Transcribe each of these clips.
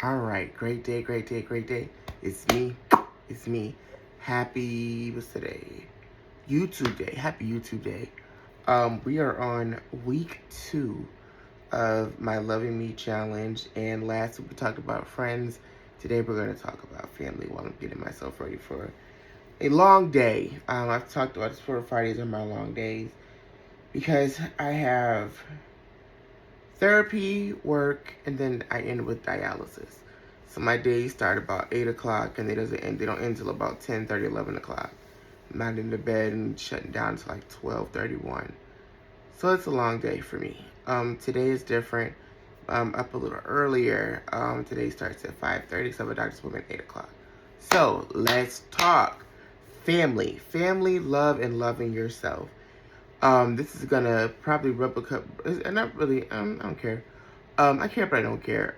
All right, great day, great day, great day. It's me. It's me. Happy, what's today? YouTube Day. Happy YouTube Day. We are on week 2 of my Loving Me challenge, and last week we talked about friends. Today we're going to talk about family while I'm getting myself ready for a long day. I've talked about this for Fridays are my long days because I have therapy, work, and then I end with dialysis. So my days start about 8 o'clock and they don't end till about 10:30, 11 o'clock. I'm not in the bed and shutting down until like 12:31. So it's a long day for me. Today is different. Up a little earlier. Today starts at 5:30, so I have a doctor's appointment at 8 o'clock. So let's talk family. Family, love, and loving yourself. This is gonna probably replicate, and not really, I don't care. I care, but I don't care.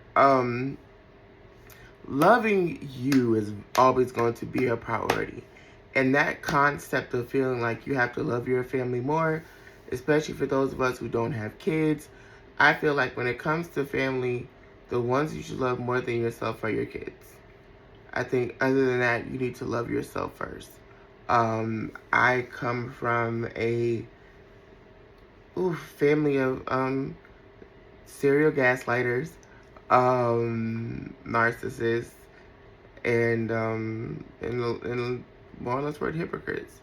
Loving you is always going to be a priority. And that concept of feeling like you have to love your family more, especially for those of us who don't have kids, I feel like when it comes to family, the ones you should love more than yourself are your kids. I think other than that, you need to love yourself first. I come from a family of serial gaslighters, narcissists, and more or less word hypocrites.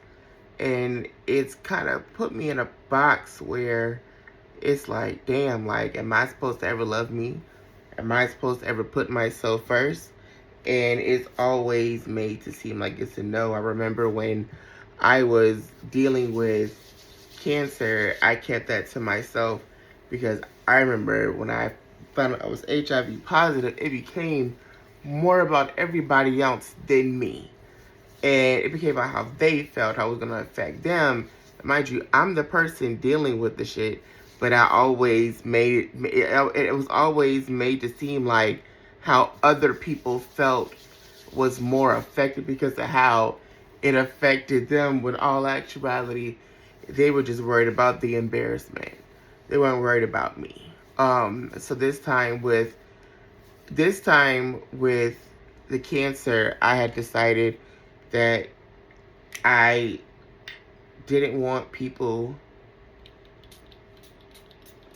And it's kind of put me in a box where it's like, damn, like, am I supposed to ever love me? Am I supposed to ever put myself first? And it's always made to seem like it's a no. I remember when I was dealing with cancer, I kept that to myself because I remember when I found out I was HIV positive, it became more about everybody else than me. And it became about how they felt, how it was going to affect them. Mind you, I'm the person dealing with the shit, but I always it was always made to seem like how other people felt was more affected because of how it affected them, when all actuality, they were just worried about the embarrassment. They weren't worried about me. So this time with the cancer, I had decided that I didn't want people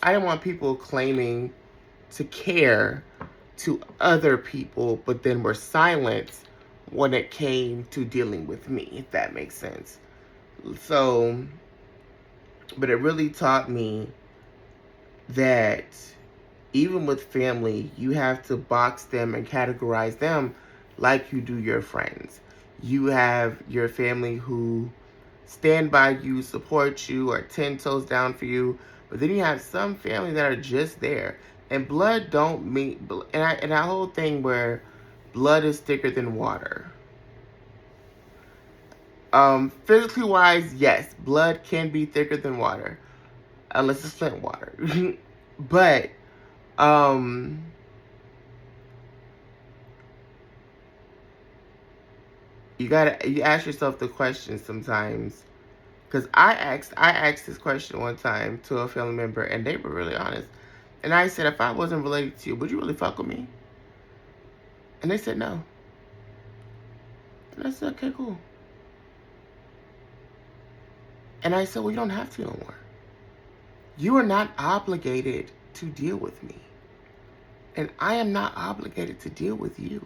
I didn't want people claiming to care to other people, but then were silent when it came to dealing with me, if that makes sense. So, but it really taught me that even with family, you have to box them and categorize them like you do your friends. You have your family who stand by you, support you, are 10 toes down for you. But then you have some family that are just there. And blood don't mean, and that whole thing where blood is thicker than water. Physically wise, yes, blood can be thicker than water, unless it's Flint water. But, um, you ask yourself the question sometimes. Because I asked this question one time to a family member, and they were really honest. And I said, if I wasn't related to you, would you really fuck with me? And they said no. And I said, okay, cool. And I said, well, you don't have to no more. You are not obligated to deal with me. And I am not obligated to deal with you.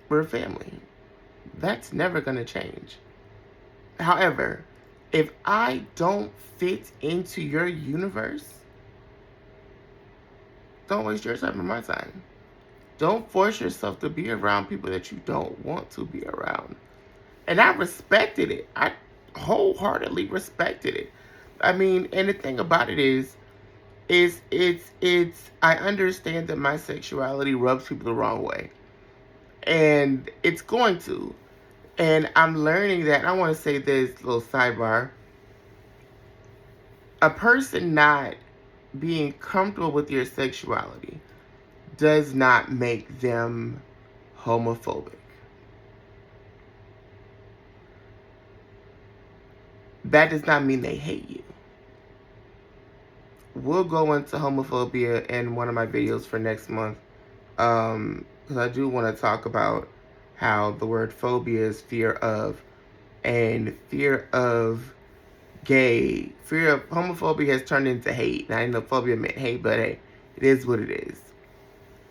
We're a family. That's never going to change. However, if I don't fit into your universe, don't waste your time or my time. Don't force yourself to be around people that you don't want to be around. And I respected it. I wholeheartedly respected it. I mean, and the thing about it is I understand that my sexuality rubs people the wrong way. And it's going to. And I'm learning that, and I want to say this little sidebar. A person not being comfortable with your sexuality does not make them homophobic. That does not mean they hate you. We'll go into homophobia in one of my videos for next month. Because I do want to talk about how the word phobia is fear of, and fear of fear of homophobia has turned into hate. Now, I didn't know phobia meant hate, but hey, it is what it is.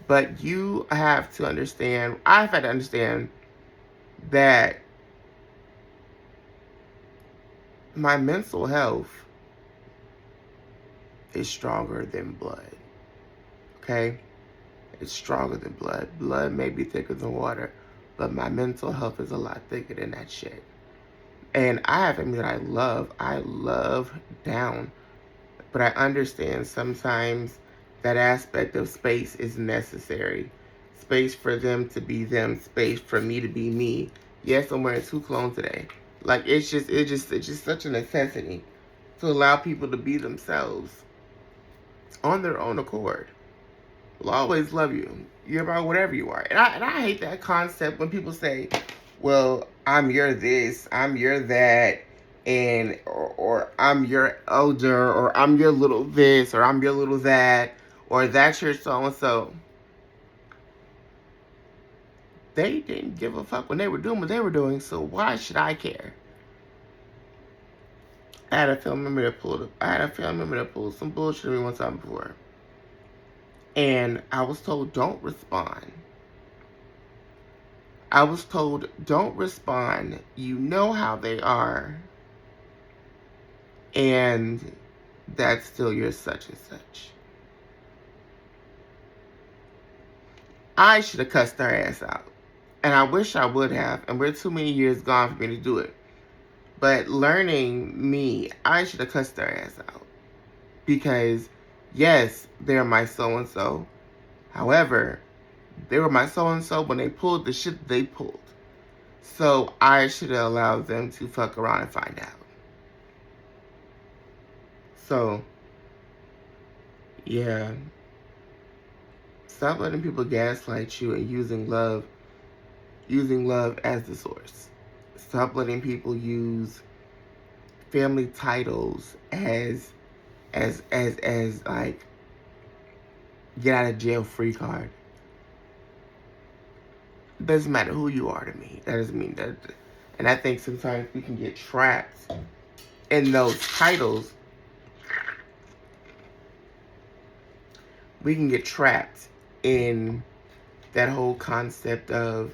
But you have to understand, I've had to understand that my mental health is stronger than blood. Okay? It's stronger than blood. Blood may be thicker than water, but my mental health is a lot thicker than that shit. And I have family that I love down. But I understand sometimes that aspect of space is necessary. Space for them to be them, space for me to be me. Yes, I'm wearing 2 clones today. Like it's just such a necessity to allow people to be themselves on their own accord. Will always love you. You're about whatever you are. And I hate that concept when people say, well, I'm your this, I'm your that, and or I'm your elder, or I'm your little this, or I'm your little that, or that's your so and so. They didn't give a fuck when they were doing what they were doing, so why should I care? I had a family member that pulled some bullshit on me one time before. And I was told, don't respond. I was told, don't respond. You know how they are. And that's still your such and such. I should have cussed her ass out. And I wish I would have. And we're too many years gone for me to do it. But learning me, I should have cussed her ass out. Because, yes, they're my so-and-so. However, they were my so-and-so when they pulled the shit they pulled. So I should have allowed them to fuck around and find out. So, yeah. Stop letting people gaslight you and using love as the source. Stop letting people use family titles as like get out of jail free card. It doesn't matter who you are to me. That doesn't mean that. And I think sometimes we can get trapped in those titles. We can get trapped in that whole concept of,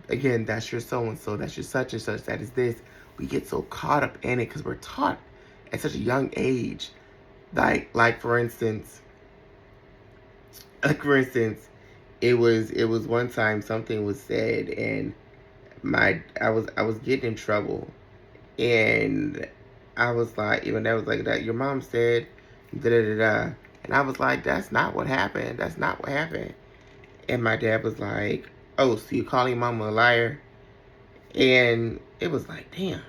again, that's your so-and-so, that's your such and such, that is this. We get so caught up in it because we're taught at such a young age. Like for instance, it was one time something was said and I was getting in trouble, and I was like, even that was like that your mom said da da da da, and I was like, that's not what happened. That's not what happened. And my dad was like, oh, so you calling mama a liar? And it was like, damn.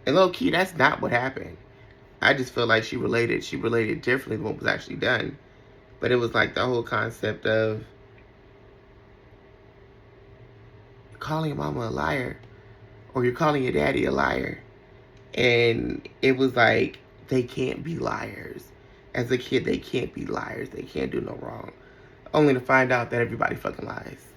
And low key, that's not what happened. I just feel like she related differently than what was actually done. But it was like the whole concept of calling your mama a liar, or you're calling your daddy a liar. And it was like, they can't be liars. As a kid, they can't be liars. They can't do no wrong. Only to find out that everybody fucking lies.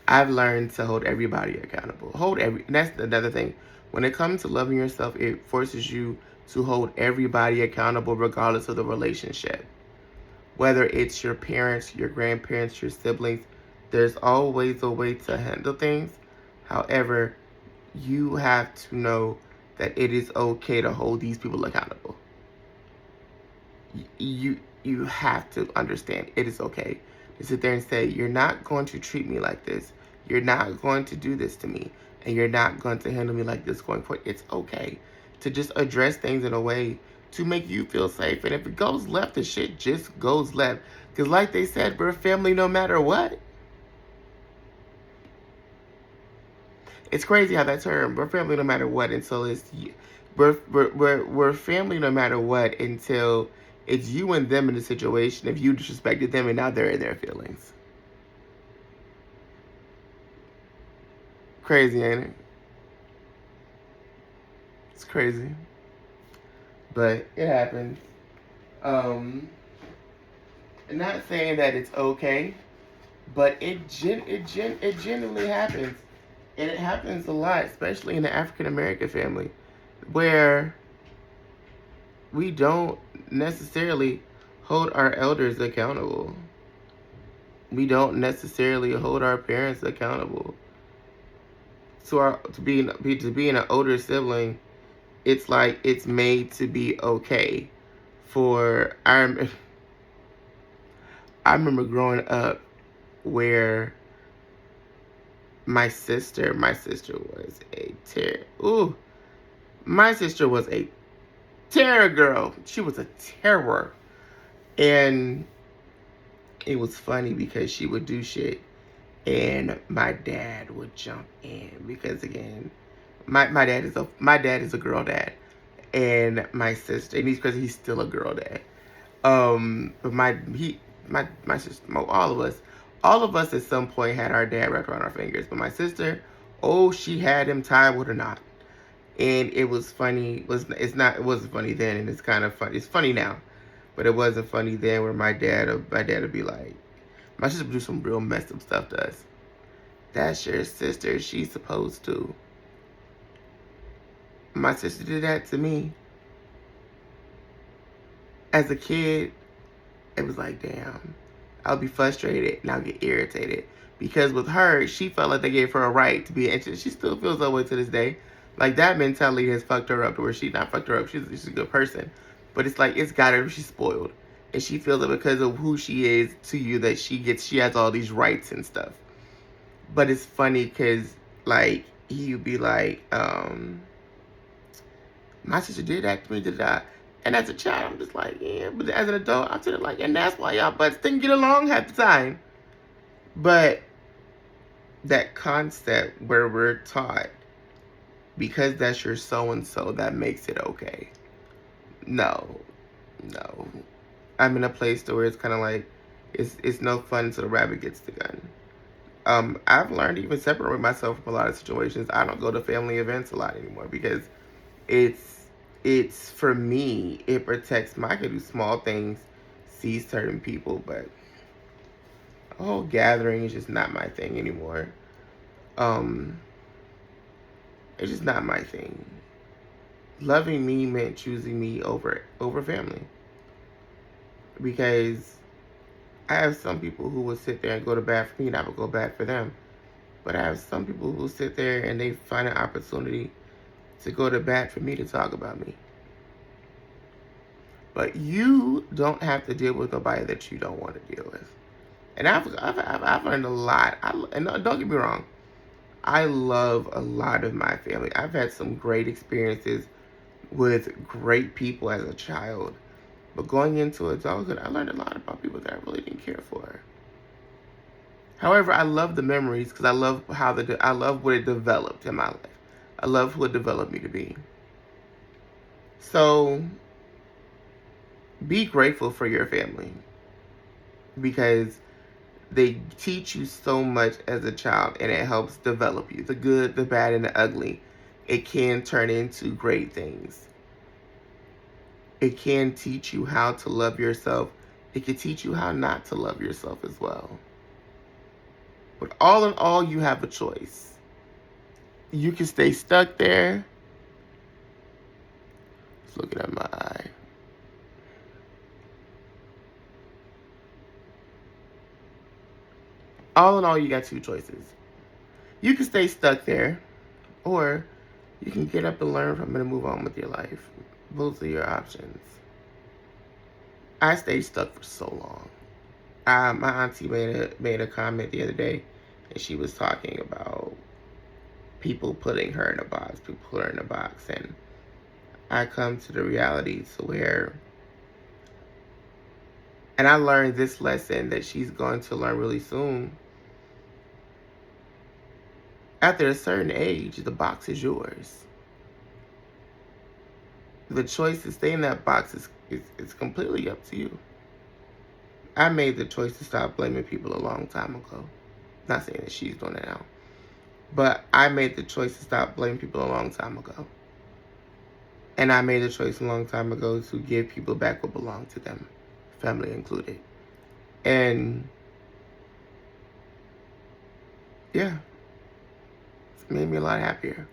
I've learned to hold everybody accountable. And that's another thing. When it comes to loving yourself, it forces you to hold everybody accountable regardless of the relationship. Whether it's your parents, your grandparents, your siblings, there's always a way to handle things. However, you have to know that it is okay to hold these people accountable. You have to understand it is okay to sit there and say, you're not going to treat me like this. You're not going to do this to me. And you're not going to handle me like this going forward. It's okay to just address things in a way to make you feel safe. And if it goes left, the shit just goes left. Because like they said, we're family no matter what. It's crazy how that term, we're family no matter what, until it's, we're family no matter what until it's you and them in the situation. If you disrespected them and now they're in their feelings. Crazy, ain't it? It's crazy. But it happens. Um, not saying that it's okay, but it genuinely happens, and it happens a lot, especially in the African American family, where we don't necessarily hold our elders accountable. We don't necessarily hold our parents accountable. To being an older sibling, it's like it's made to be okay. For I remember growing up where my sister was a terror. Ooh, my sister was a terror girl. She was a terror, and it was funny because she would do shit, and my dad would jump in because again, my dad is a girl dad, and my sister, and he's because he's still a girl dad. But my sister, all of us at some point had our dad wrapped around our fingers. But my sister, oh, she had him tied with a knot, and it was funny. It wasn't funny then, and it's kind of funny. It's funny now, but it wasn't funny then. Where my dad would be like, my sister would do some real messed up stuff to us. That's your sister. She's supposed to. My sister did that to me as a kid. It was like, damn, I'll be frustrated and I'll get irritated. Because with her, she felt like they gave her a right to be anxious. She still feels that way to this day. Like, that mentality has fucked her up to where she not fucked her up. She's a good person. But it's like, it's got her, she's spoiled. And she feels that because of who she is to you, that she has all these rights and stuff. But it's funny because, like, he would be like, my sister did that to me, did that. And as a child, I'm just like, yeah. But as an adult, I'm sitting like, and that's why y'all butts didn't get along half the time. But that concept where we're taught, because that's your so-and-so, that makes it okay. No. No. I'm in a place where it's kind of like, it's no fun until the rabbit gets the gun. I've learned to even separate myself from a lot of situations. I don't go to family events a lot anymore because it's for me, it protects I can do small things, see certain people, but a whole gathering is just not my thing anymore. Um, it's just not my thing. Loving me meant choosing me over family. Because I have some people who will sit there and go to bat for me and I will go bat for them. But I have some people who sit there and they find an opportunity to go to bat for me to talk about me. But you don't have to deal with nobody that you don't want to deal with. And I've learned a lot. And don't get me wrong, I love a lot of my family. I've had some great experiences with great people as a child. But going into adulthood, I learned a lot about people that I really didn't care for. However, I love the memories because I love I love what it developed in my life. I love who it developed me to be. So be grateful for your family because they teach you so much as a child and it helps develop you. The good, the bad, and the ugly. It can turn into great things. It can teach you how to love yourself. It can teach you how not to love yourself as well. But all in all, you have a choice. You can stay stuck there. Just looking at my eye. All in all, you got two choices. You can stay stuck there, or you can get up and learn from it and move on with your life. Those are your options. I stayed stuck for so long. My auntie made a comment the other day, and she was talking about people putting her in a box, and I come to the reality to where, and I learned this lesson that she's going to learn really soon. After a certain age, the box is yours. The choice to stay in that box is completely up to you. I made the choice to stop blaming people a long time ago. Not saying that she's doing it now. But I made the choice to stop blaming people a long time ago. And I made a choice a long time ago to give people back what belonged to them, family included. And yeah, it's made me a lot happier.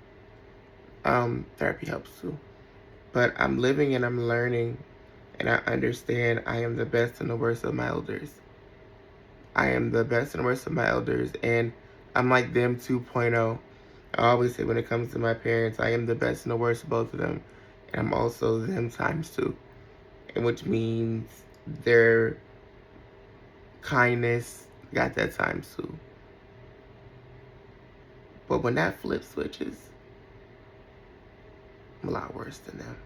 Therapy helps too. But I'm living and I'm learning, and I understand I am the best and the worst of my elders. I am the best and the worst of my elders, and I'm like them 2.0. I always say when it comes to my parents, I am the best and the worst of both of them, and I'm also them times two, and which means their kindness got that times two. But when that flip switches, I'm a lot worse than them.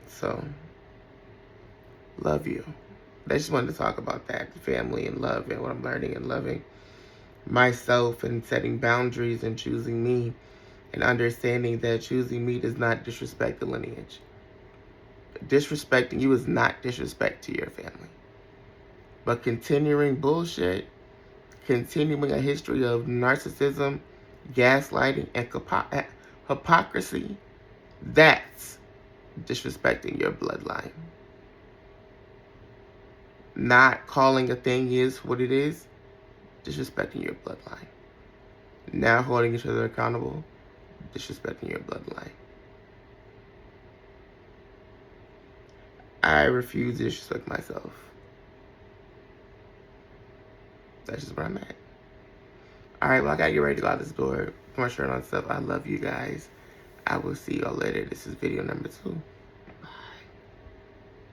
So, love you. I just wanted to talk about that, family and love, and what I'm learning and loving myself and setting boundaries and choosing me, and understanding that choosing me does not disrespect the lineage. Disrespecting you is not disrespect to your family. But continuing bullshit, continuing a history of narcissism, gaslighting, and hypocrisy, that's disrespecting your bloodline. Not calling a thing is what it is, disrespecting your bloodline. Not holding each other accountable, disrespecting your bloodline. I refuse to disrespect myself. That's just where I'm at. Alright, well, I gotta get ready to go out this door. Put my shirt on stuff. I love you guys. I will see y'all later. This is video number 2.